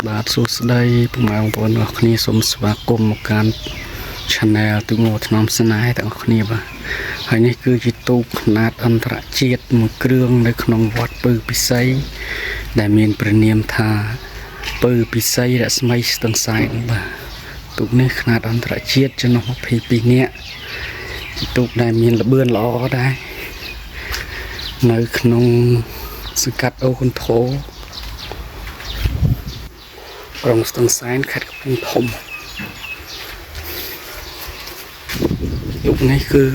បាទសួស្តីពុកម៉ែបងប្អូនទាំងអស់គ្នាសូមស្វាគមន៍មកកាន់ Channel ទូងថ្នមស្នេហ៍ទាំងអស់គ្នាបាទហើយនេះគឺជាទូកខ្នាតអន្តរជាតិមួយគ្រឿងនៅក្នុងវត្តពៅពិសីដែលមានព្រះនាមថាពៅពិសីរស្មីស្ទឹងសែនបាទទូកនេះខ្នាតអន្តរជាតិចំណុះ22នាក់ទូកដែលមានល្បឿនល្អដែរនៅក្នុងសង្កាត់អូកុនធោក្រុងស្ទឹងសែនខេត្តកំពង់ធំទូកនេះគឺ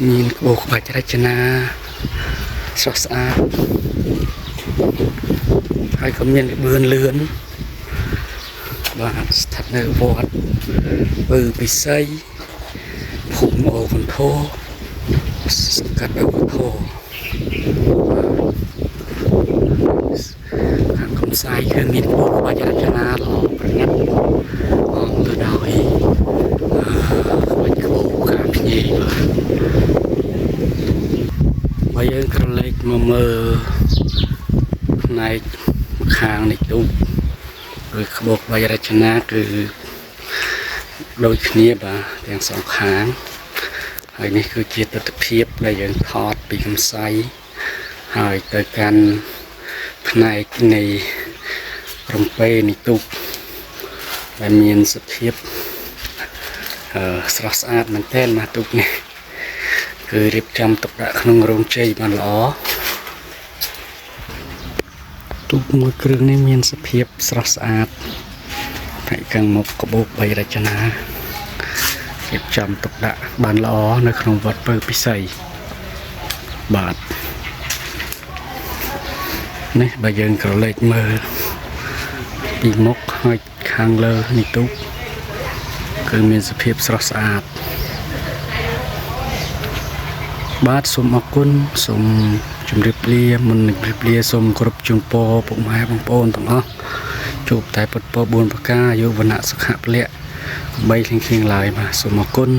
មានក្បូរក្បាច់រចនាស្រស់ស្អាតហើយក៏មានល្បឿនលឿនបាទស្ថិតនៅវត្តពៅពិសីភូមិអូកុនធោសង្កាត់អូកុនធោខាងកំសាយគឺមានក្បូរក្បាច់រចនាល្អប្រណិតអមទៅដោយក្បាច់ក្បូរផ្កាភ្ញីបាទយើងក្រឡេកមកមើលផ្នែកខាងនៃទូកឬក្បូរក្បាច់រចនាគឺដូចគ្នាបាទទាំងសងខាងហើយនេះគឺជាទស្សនវិជ្ជាដែលយើងថតពីកំសៃហើយទៅកាន់ផ្នែកនៃរំពេនៃទូកដែលមានសភាពស្រស់ស្អាតមែនទែនមកទូកនេះគឺរៀបចំទុកដាក់ក្នុងរោងជ័យបានល្អទូកមួយគ្រឿងនេះមានសភាពស្រស់ស្អាតហើយខាងមុខក្បូរបីរចនារៀបចំទុកដាក់បានល្អនៅក្នុងវត្តពៅពិសីបាទនេះបើយើងក្រឡេកមើលពីមុខហើយខាងលើនៃទូកគឺមានសភាពស្រស់ស្អាតបាទសូមអរគុណសូមជម្រាបលាមុននឹងជម្រាបលាសូមគោរពជូនពរពុកម៉ែបងប្អូនទាំងអស់ជួបតែពុទ្ធពរ4ប្រការអាយុវណ្ណៈសុខៈពលៈបីគ្លៀងៗឡើយបាទសូមអរគុណ